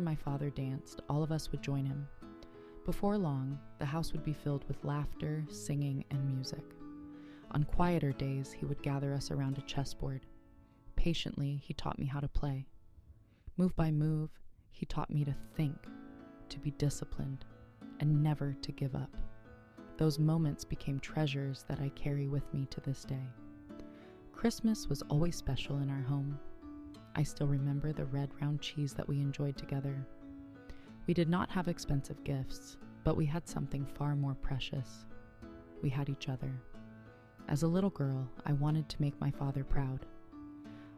My father danced, all of us would join him. Before long, the house would be filled with laughter, singing, and music. On quieter days, he would gather us around a chessboard. Patiently, he taught me how to play. Move by move, he taught me to think, to be disciplined, and never to give up. Those moments became treasures that I carry with me to this day. Christmas was always special in our home. I still remember the red round cheese that we enjoyed together. We did not have expensive gifts, but we had something far more precious. We had each other. As a little girl, I wanted to make my father proud.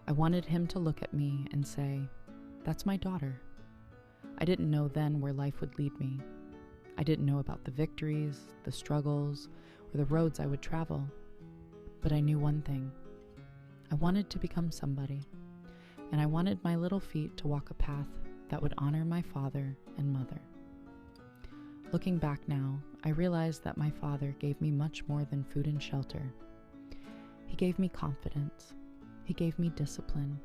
I wanted him to look at me and say, "That's my daughter." I didn't know then where life would lead me. I didn't know about the victories, the struggles, or the roads I would travel. But I knew one thing. I wanted to become somebody, and I wanted my little feet to walk a path that would honor my father and mother. Looking back now, I realize that my father gave me much more than food and shelter. He gave me confidence. He gave me discipline.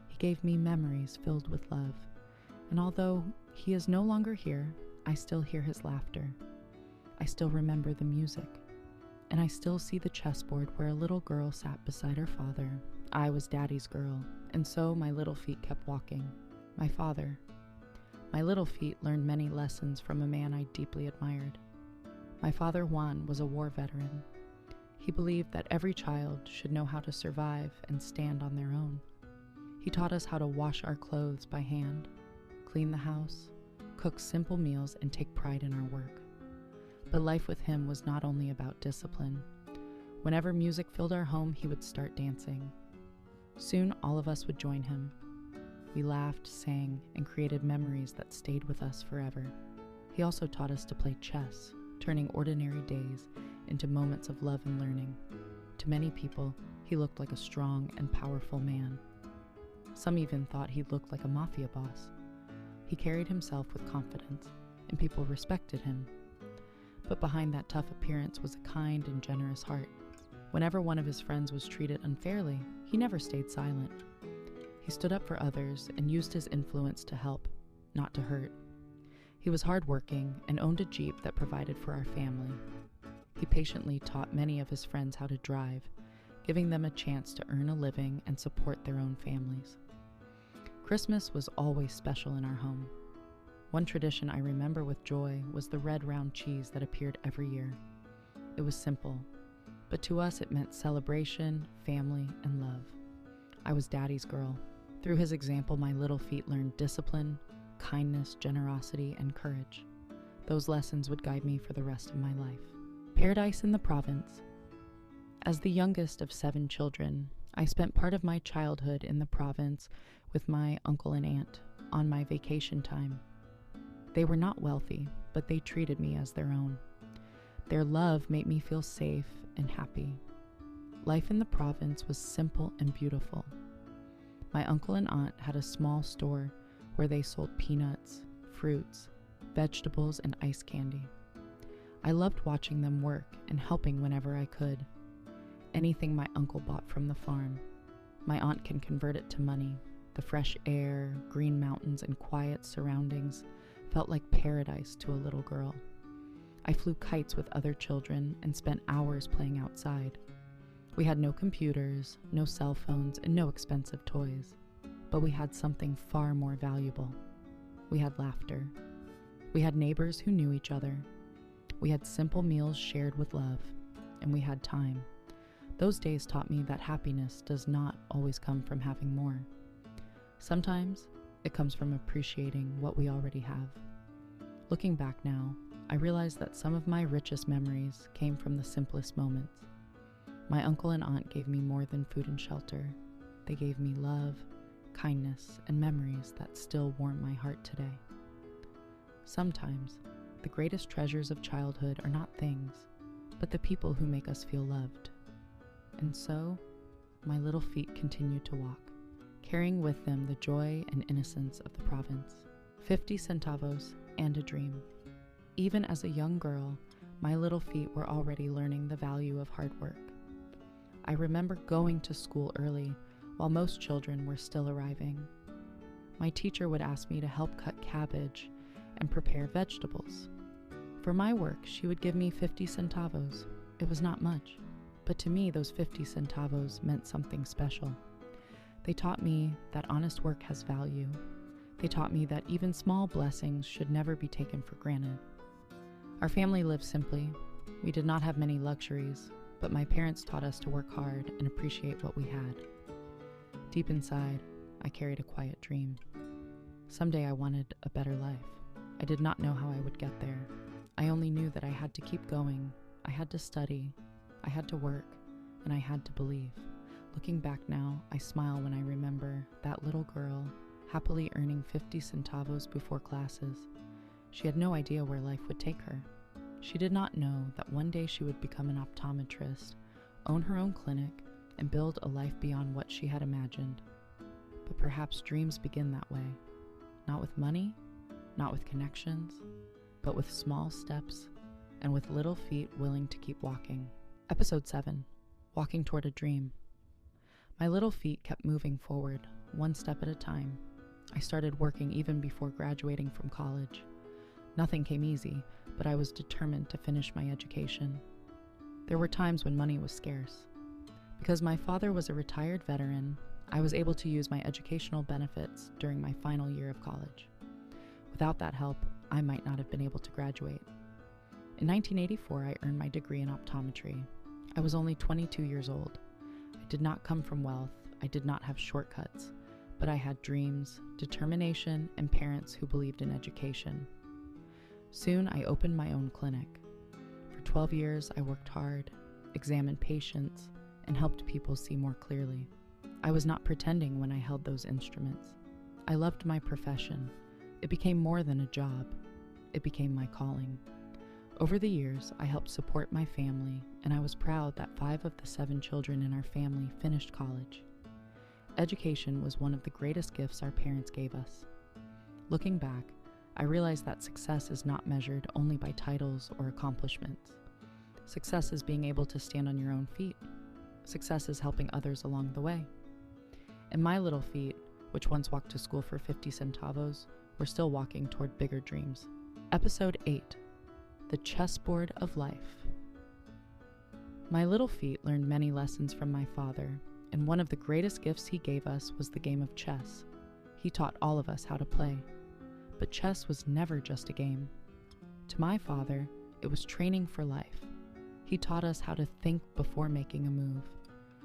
He gave me memories filled with love. And although he is no longer here, I still hear his laughter. I still remember the music. And I still see the chessboard where a little girl sat beside her father. I was Daddy's girl, and so my little feet kept walking. My father. My little feet learned many lessons from a man I deeply admired. My father, Juan, was a war veteran. He believed that every child should know how to survive and stand on their own. He taught us how to wash our clothes by hand, clean the house, cook simple meals, and take pride in our work. But life with him was not only about discipline. Whenever music filled our home, he would start dancing. Soon, all of us would join him. We laughed, sang, and created memories that stayed with us forever. He also taught us to play chess, turning ordinary days into moments of love and learning. To many people, he looked like a strong and powerful man. Some even thought he looked like a mafia boss. He carried himself with confidence, and people respected him. But behind that tough appearance was a kind and generous heart. Whenever one of his friends was treated unfairly, he never stayed silent. He stood up for others and used his influence to help, not to hurt. He was hardworking and owned a Jeep that provided for our family. He patiently taught many of his friends how to drive, giving them a chance to earn a living and support their own families. Christmas was always special in our home. One tradition I remember with joy was the red round cheese that appeared every year. It was simple, but to us it meant celebration, family, and love. I was Daddy's girl. Through his example, my little feet learned discipline, kindness, generosity, and courage. Those lessons would guide me for the rest of my life. Paradise in the Province. As the youngest of 7 children, I spent part of my childhood in the province with my uncle and aunt on my vacation time. They were not wealthy, but they treated me as their own. Their love made me feel safe and happy. Life in the province was simple and beautiful. My uncle and aunt had a small store where they sold peanuts, fruits, vegetables, and ice candy. I loved watching them work and helping whenever I could. Anything my uncle bought from the farm, my aunt can convert it to money. The fresh air, green mountains, and quiet surroundings felt like paradise to a little girl. I flew kites with other children and spent hours playing outside. We had no computers, no cell phones, and no expensive toys. But we had something far more valuable. We had laughter. We had neighbors who knew each other. We had simple meals shared with love. And we had time. Those days taught me that happiness does not always come from having more. Sometimes it comes from appreciating what we already have. Looking back now, I realize that some of my richest memories came from the simplest moments. My uncle and aunt gave me more than food and shelter. They gave me love, kindness, and memories that still warm my heart today. Sometimes, the greatest treasures of childhood are not things, but the people who make us feel loved. And so, my little feet continue to walk, carrying with them the joy and innocence of the province. 50 centavos and a dream. Even as a young girl, my little feet were already learning the value of hard work. I remember going to school early while most children were still arriving. my teacher would ask me to help cut cabbage and prepare vegetables. For my work, she would give me 50 centavos. It was not much, but to me, those 50 centavos meant something special. They taught me that honest work has value. They taught me that even small blessings should never be taken for granted. Our family lived simply. We did not have many luxuries, but my parents taught us to work hard and appreciate what we had. Deep inside, I carried a quiet dream. Someday I wanted a better life. I did not know how I would get there. I only knew that I had to keep going. I had to study. I had to work, and I had to believe. Looking back now, I smile when I remember that little girl happily earning 50 centavos before classes. She had no idea where life would take her. She did not know that one day she would become an optometrist, own her own clinic, and build a life beyond what she had imagined. But perhaps dreams begin that way. Not with money, not with connections, but with small steps and with little feet willing to keep walking. Episode 7, Walking Toward a Dream. My little feet kept moving forward, one step at a time. I started working even before graduating from college. Nothing came easy, but I was determined to finish my education. There were times when money was scarce. Because my father was a retired veteran, I was able to use my educational benefits during my final year of college. Without that help, I might not have been able to graduate. In 1984, I earned my degree in optometry. I was only 22 years old. I did not come from wealth. I did not have shortcuts, but I had dreams, determination, and parents who believed in education. Soon, I opened my own clinic. For 12 years, I worked hard, examined patients, and helped people see more clearly. I was not pretending when I held those instruments. I loved my profession. It became more than a job. It became my calling. Over the years, I helped support my family, and I was proud that 5 of the 7 children in our family finished college. Education was one of the greatest gifts our parents gave us. Looking back, I realized that success is not measured only by titles or accomplishments. Success is being able to stand on your own feet. Success is helping others along the way. And my little feet, which once walked to school for 50 centavos, were still walking toward bigger dreams. Episode 8, The Chessboard of Life. My little feet learned many lessons from my father, and one of the greatest gifts he gave us was the game of chess. He taught all of us how to play. But chess was never just a game. To my father, it was training for life. He taught us how to think before making a move,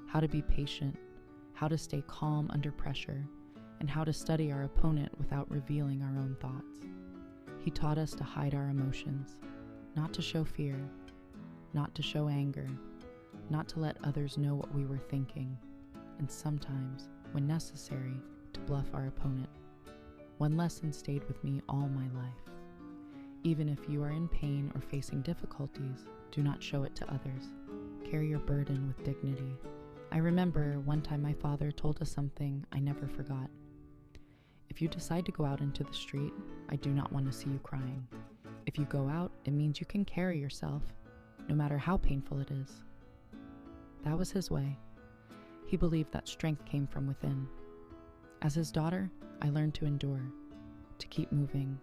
how to be patient, how to stay calm under pressure, and how to study our opponent without revealing our own thoughts. He taught us to hide our emotions, not to show fear, not to show anger, not to let others know what we were thinking, and sometimes, when necessary, to bluff our opponent. One lesson stayed with me all my life. Even if you are in pain or facing difficulties, do not show it to others. Carry your burden with dignity. I remember one time my father told us something I never forgot. If you decide to go out into the street, I do not want to see you crying. If you go out, it means you can carry yourself, no matter how painful it is. That was his way. He believed that strength came from within. As his daughter, I learned to endure, to keep moving,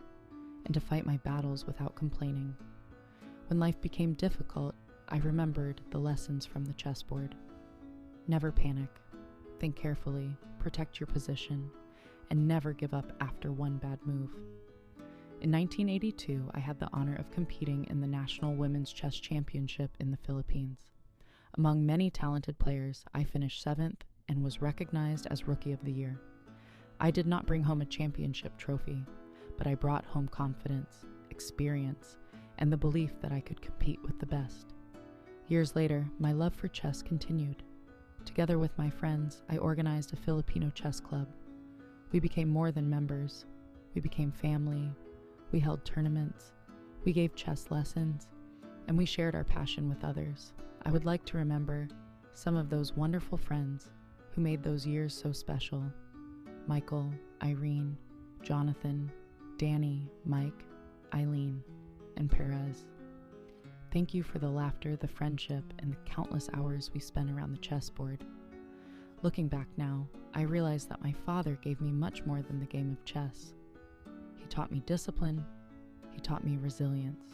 and to fight my battles without complaining. When life became difficult, I remembered the lessons from the chessboard. Never panic, think carefully, protect your position, and never give up after one bad move. In 1982, I had the honor of competing in the National Women's Chess Championship in the Philippines. Among many talented players, I finished 7th and was recognized as Rookie of the Year. I did not bring home a championship trophy, but I brought home confidence, experience, and the belief that I could compete with the best. Years later, my love for chess continued. Together with my friends, I organized a Filipino chess club. We became more than members. We became family. We held tournaments. We gave chess lessons, and we shared our passion with others. I would like to remember some of those wonderful friends who made those years so special. Michael, Irene, Jonathan, Danny, Mike, Eileen, and Perez. Thank you for the laughter, the friendship, and the countless hours we spent around the chessboard. Looking back now, I realized that my father gave me much more than the game of chess. He taught me discipline, he taught me resilience,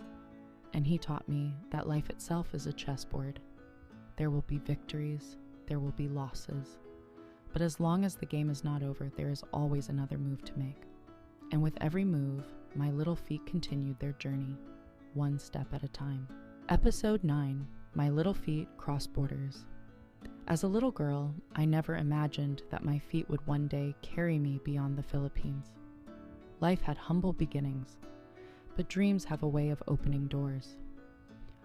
and he taught me that life itself is a chessboard. There will be victories, there will be losses, but as long as the game is not over, there is always another move to make. And with every move, my little feet continued their journey, one step at a time. Episode 9, My Little Feet Cross Borders. As a little girl, I never imagined that my feet would one day carry me beyond the Philippines. Life had humble beginnings, but dreams have a way of opening doors.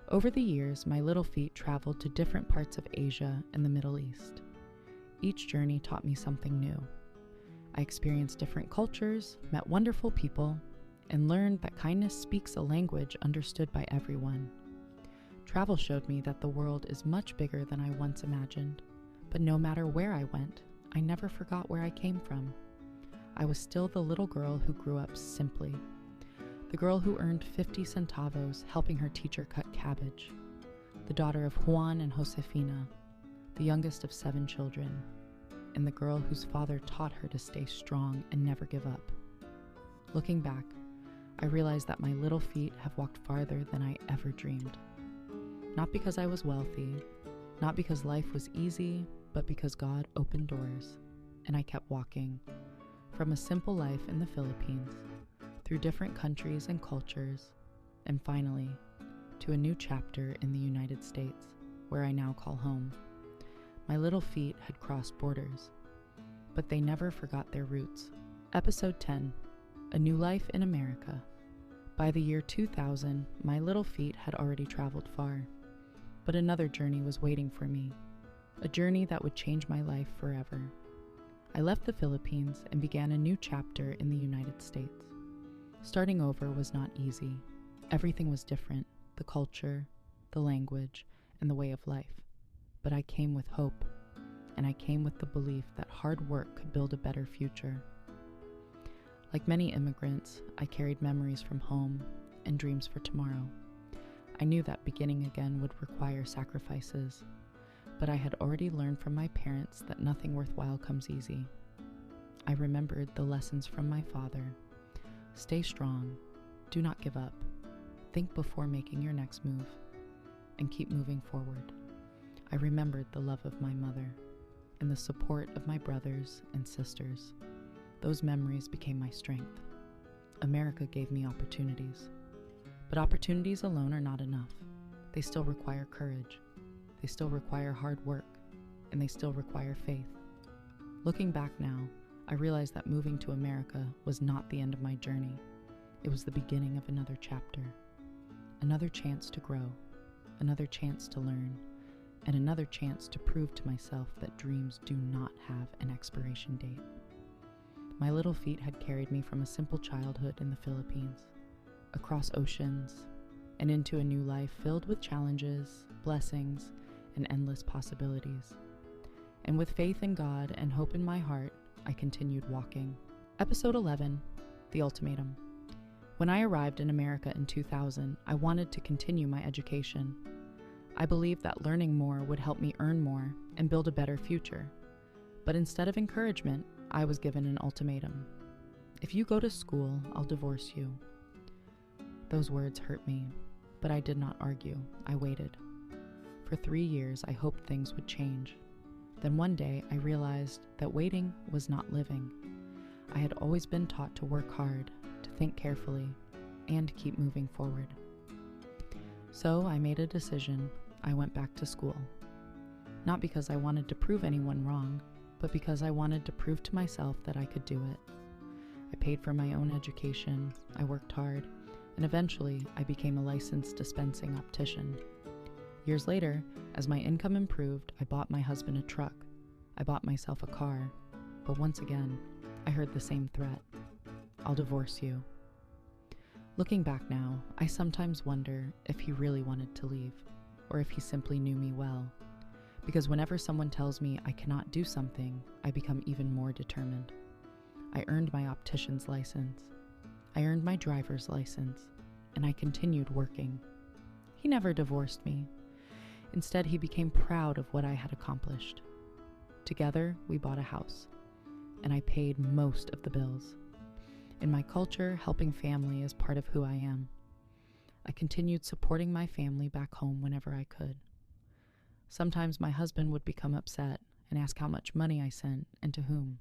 Over the years, my little feet traveled to different parts of Asia and the Middle East. Each journey taught me something new. I experienced different cultures, met wonderful people, and learned that kindness speaks a language understood by everyone. Travel showed me that the world is much bigger than I once imagined, but no matter where I went, I never forgot where I came from. I was still the little girl who grew up simply, the girl who earned 50 centavos helping her teacher cut cabbage, the daughter of Juan and Josefina, the youngest of 7 children, and the girl whose father taught her to stay strong and never give up. Looking back, I realized that my little feet have walked farther than I ever dreamed. Not because I was wealthy, not because life was easy, but because God opened doors, and I kept walking. From a simple life in the Philippines, through different countries and cultures, and finally, to a new chapter in the United States, where I now call home. My little feet had crossed borders, but they never forgot their roots. Episode 10, A New Life in America. By the year 2000, my little feet had already traveled far, but another journey was waiting for me, a journey that would change my life forever. I left the Philippines and began a new chapter in the United States. Starting over was not easy. Everything was different, the culture, the language, and the way of life. But I came with hope, and I came with the belief that hard work could build a better future. Like many immigrants, I carried memories from home and dreams for tomorrow. I knew that beginning again would require sacrifices, but I had already learned from my parents that nothing worthwhile comes easy. I remembered the lessons from my father. Stay strong, do not give up, think before making your next move, and keep moving forward. I remembered the love of my mother and the support of my brothers and sisters. Those memories became my strength. America gave me opportunities. But opportunities alone are not enough. They still require courage. They still require hard work. And they still require faith. Looking back now, I realize that moving to America was not the end of my journey. It was the beginning of another chapter. Another chance to grow. Another chance to learn. And another chance to prove to myself that dreams do not have an expiration date. My little feet had carried me from a simple childhood in the Philippines, across oceans, and into a new life filled with challenges, blessings, and endless possibilities. And with faith in God and hope in my heart, I continued walking. Episode 11, The Ultimatum. When I arrived in America in 2000, I wanted to continue my education. I believed that learning more would help me earn more and build a better future. But instead of encouragement, I was given an ultimatum. If you go to school, I'll divorce you. Those words hurt me, but I did not argue. I waited. For 3 years, I hoped things would change. Then one day, I realized that waiting was not living. I had always been taught to work hard, to think carefully, and keep moving forward. So I made a decision. I went back to school. Not because I wanted to prove anyone wrong, but because I wanted to prove to myself that I could do it. I paid for my own education, I worked hard, and eventually I became a licensed dispensing optician. Years later, as my income improved, I bought my husband a truck. I bought myself a car. But once again, I heard the same threat. I'll divorce you. Looking back now, I sometimes wonder if he really wanted to leave, or if he simply knew me well. Because whenever someone tells me I cannot do something, I become even more determined. I earned my optician's license. I earned my driver's license, and I continued working. He never divorced me. Instead, he became proud of what I had accomplished. Together, we bought a house. and I paid most of the bills. In my culture, helping family is part of who I am. I continued supporting my family back home whenever I could. Sometimes my husband would become upset and ask how much money I sent and to whom.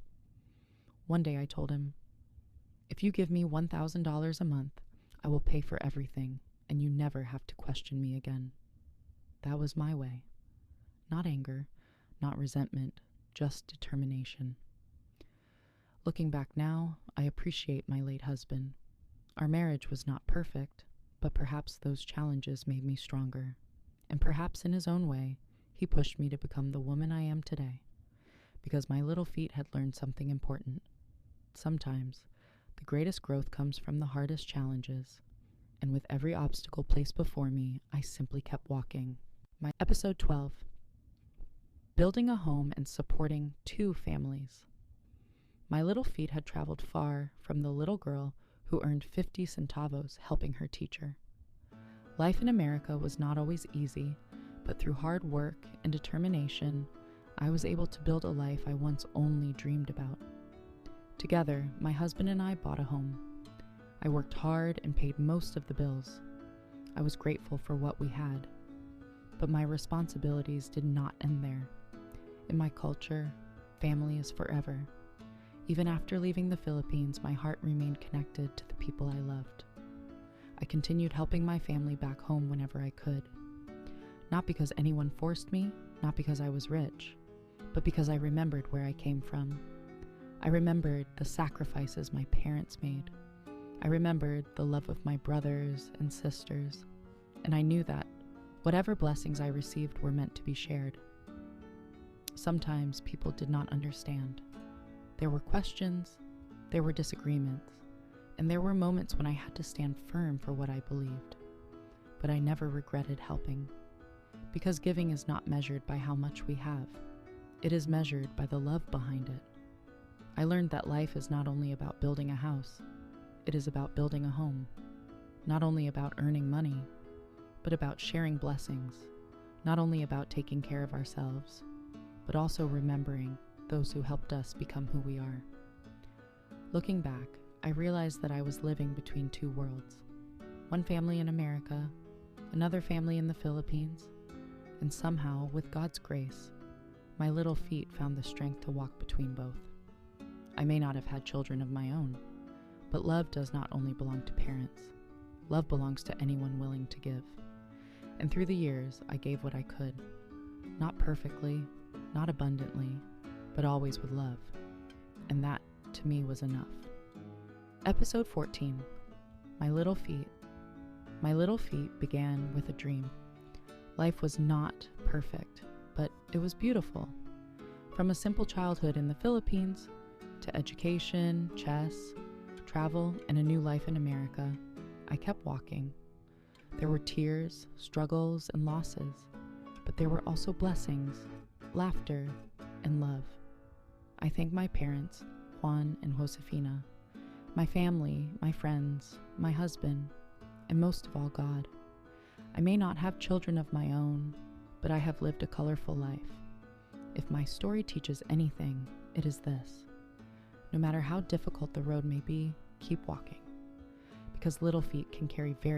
One day I told him, "If you give me $1,000 a month, I will pay for everything, and you never have to question me again." That was my way. Not anger, not resentment, just determination. Looking back now, I appreciate my late husband. Our marriage was not perfect, but perhaps those challenges made me stronger. And perhaps in his own way, he pushed me to become the woman I am today, because my little feet had learned something important. Sometimes, the greatest growth comes from the hardest challenges, and with every obstacle placed before me, I simply kept walking. Episode 12. Building a home and supporting 2 families. My little feet had traveled far from the little girl who earned 50 centavos helping her teacher. Life in America was not always easy, but through hard work and determination, I was able to build a life I once only dreamed about. Together, my husband and I bought a home. I worked hard and paid most of the bills. I was grateful for what we had. But my responsibilities did not end there. In my culture, family is forever. Even after leaving the Philippines, my heart remained connected to the people I loved. I continued helping my family back home whenever I could. Not because anyone forced me, not because I was rich, but because I remembered where I came from. I remembered the sacrifices my parents made. I remembered the love of my brothers and sisters, and I knew that whatever blessings I received were meant to be shared. Sometimes people did not understand. There were questions, there were disagreements, and there were moments when I had to stand firm for what I believed. But I never regretted helping, because giving is not measured by how much we have. It is measured by the love behind it. I learned that life is not only about building a house, it is about building a home. Not only about earning money, but about sharing blessings. Not only about taking care of ourselves, but also remembering those who helped us become who we are. Looking back, I realized that I was living between 2 worlds. One family in America, another family in the Philippines, and somehow, with God's grace, my little feet found the strength to walk between both. I may not have had children of my own, but love does not only belong to parents. Love belongs to anyone willing to give. And through the years, I gave what I could. Not perfectly, not abundantly, but always with love. And that, to me, was enough. Episode 14. My Little Feet. My little feet began with a dream. Life was not perfect, but it was beautiful. From a simple childhood in the Philippines, to education, chess, travel, and a new life in America, I kept walking. There were tears, struggles, and losses, but there were also blessings, laughter, and love. I thank my parents, Juan and Josefina, my family, my friends, my husband, and most of all, God. I may not have children of my own, but I have lived a colorful life. If my story teaches anything, it is this. No matter how difficult the road may be, keep walking, because little feet can carry very